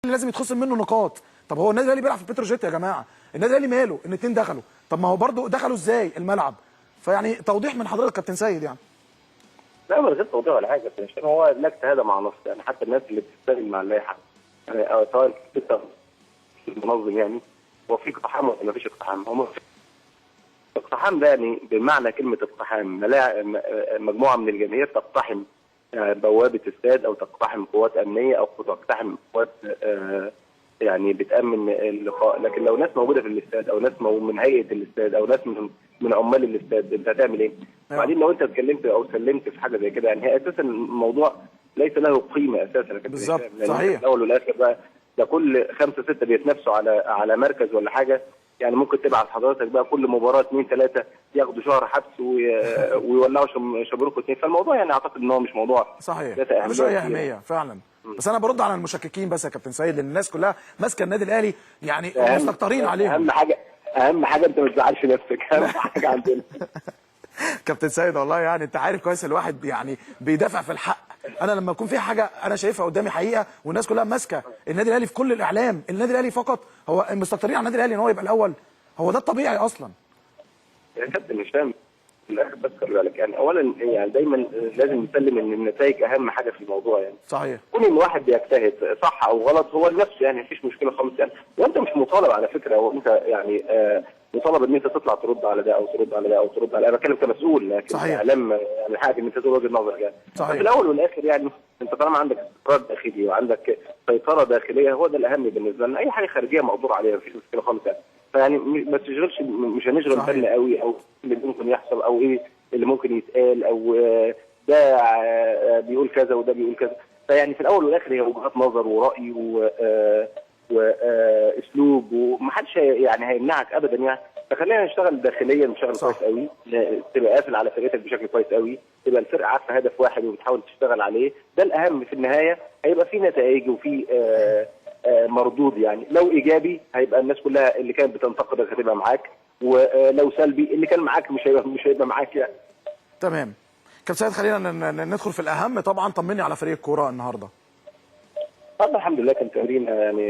لازم يتخصم منه نقاط. طب هو النادي الاهلي بيلعب في بتروجيت يا جماعه، النادي الاهلي ماله ان اتنين دخلوا؟ طب ما هو برضه دخلوا ازاي الملعب؟ فيعني توضيح من حضرتك كابتن سيد يعني. لا من غير توضيح ولا حاجه، عشان هو اللجنه هذا مع نص، يعني حتى الناس اللي بتشتغل مع اللائحه يعني سواء المنظم يعني هو في اقتحام ولا ما فيش اقتحام؟ هو الاقتحام ده يعني بمعنى كلمه اقتحام مجموعه من الجماهير تقتحم بوابه استاد او تقتحم قوات امنيه او تقتحم قوات يعني بتامن اللقاء. لكن لو ناس موجوده في الاستاد او ناس من هيئه الاستاد او ناس من عمال الاستاد، انت هتعمل ايه؟ وبعدين لو انت اتكلمت او سلمت في حاجه زي كده، يعني هي اساسا الموضوع ليس له قيمه اساسا. بالظبط صحيح. الاول والاخر بقى ده كل 5 6 بيتنافسوا على مركز ولا حاجه، يعني ممكن تبعت حضرتك بقى كل مباراه 2 3 ياخدوا شهر حبس ويولعوا شبروك اتنين. فالموضوع يعني اعتقد ان هو مش موضوع صحيح، مش اي اهميه فعلا. بس انا برد على المشككين بس يا كابتن سيد، لان الناس كلها ماسكه النادي الاهلي يعني مستكترين عليهم. اهم حاجه انت ما تزعلش نفسك، اهم حاجه عندنا. كابتن سيد والله يعني انت عارف كويس الواحد يعني بيدافع في الحق. انا لما يكون في حاجه انا شايفها قدامي حقيقه والناس كلها ماسكه النادي الاهلي في كل الاعلام، النادي الاهلي فقط هو مستكترين على النادي الاهلي ان هو يبقى الاول، هو ده الطبيعي اصلا. يا كابتن مش فاهم في الاخر، بس خلي بالك يعني اولا يعني دايما لازم نسلم ان النتائج اهم حاجه في الموضوع. يعني صحيح، كون ان واحد بيجتهد صح او غلط هو لنفسه، يعني مفيش مشكله خالص يعني. وانت مش مطالب على فكره، وانت يعني مطالب ان انت تطلع ترد على ده او ترد على ده او ترد على ده. انا بتكلم كمسؤول، لكن الاعلام يعني حاجه ان انت تقول وجهه نظرك يعني. صحيح. في الاول والاخر يعني انت طالما عندك استقرار داخلي وعندك سيطره داخليه هو ده الاهم بالنسبه لنا. اي حاجه خارجيه مقدور عليها مفيش مشكله خالص يعني. فيعني ما تشغلش، مش هنشغل بالنا قوي او اللي ممكن يحصل او ايه اللي ممكن يتقال او ده بيقول كذا وده بيقول كذا. فيعني في الاول والاخر هي وجهات نظر وراي واسلوب، ومحدش يعني هيمنعك ابدا يعني. فخلينا نشتغل داخليا، نشتغل كويس قوي، تبقى قافل على فرقتك بشكل كويس قوي، تبقى الفرقه عارفه هدف واحد وبتحاول تشتغل عليه، ده الاهم في النهايه. هيبقى في نتائج وفي مردود، يعني لو ايجابي هيبقى الناس كلها اللي كانت بتنتقدك هتبقى معاك، ولو سلبي اللي كان معاك مش هيبقى معاك يعني. تمام. كابتن سيد خلينا ندخل في الاهم. طبعا طمني على فريق الكوره النهارده. طبعا الحمد لله كان تمرين يعني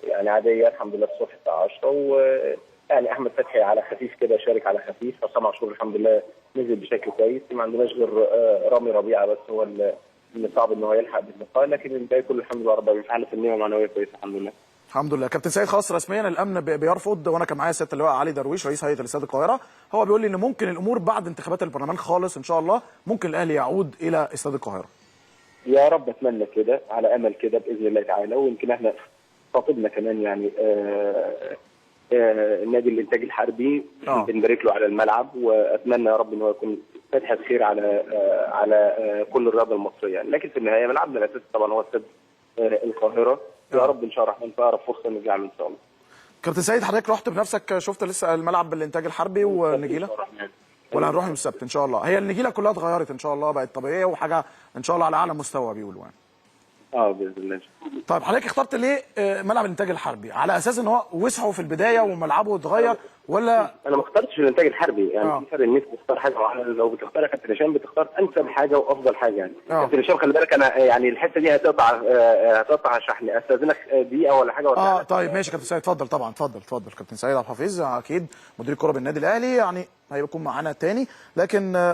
يعني عاديه الحمد لله الصبح الساعه 10، ويعني احمد فتحي على خفيف كده شارك على خفيف، حسام عاشور الحمد لله نزل بشكل كويس. ما عندناش غير رامي ربيعه بس هو اللي صعب ان هو يلحق باللقاء، لكن الباقي كله الحمد لله رب العالمين في حاله النيه المعنويه كويسه الحمد لله. الحمد لله. كابتن سيد خلاص رسميا الامن بيرفض، وانا كان معايا سياده اللواء علي درويش رئيس هيئه الاستاد القاهره، هو بيقول لي ان ممكن الامور بعد انتخابات البرلمان خالص ان شاء الله ممكن الاهلي يعود الى استاد القاهره. يا رب اتمنى كده، على امل كده باذن الله تعالى. ويمكن احنا خاطبنا كمان يعني نادي الانتاج الحربي بنبارك له على الملعب، واتمنى يا رب ان هو يكون فتحه خير على كل الرياضه المصريه يعني. لكن في النهايه ملعبنا الاساسي طبعا هو استاد القاهره. يا رب ان شاء الله الرحمن في اقرب فرصه نرجع له ان شاء الله. كابتن سيد حضرتك رحت بنفسك شفت لسه الملعب بالانتاج الحربي والنجيله؟ ولا هنروح يوم السبت ان شاء الله؟ هي النجيله كلها اتغيرت ان شاء الله، بقت طبيعيه وحاجه ان شاء الله على اعلى مستوى بيقولوا يعني. باذن الله. طيب حضرتك اخترت ليه ملعب الانتاج الحربي؟ على اساس ان هو وسعه في البدايه وملعبه اتغير ولا؟ انا ما اخترتش الانتاج الحربي يعني. في فرق الناس بتختار حاجه معينه، لو بتختار يا كابتن هشام بتختار انسب حاجه وافضل حاجه يعني. كابتن هشام خلي بالك انا يعني الحته دي هتقطع شحن، استاذنك دقيقه ولا حاجه ولا طيب ماشي كابتن سيد اتفضل. طبعا اتفضل كابتن سيد عبد الحفيظ اكيد مدير الكره بالنادي الاهلي يعني هيكون معانا تاني. لكن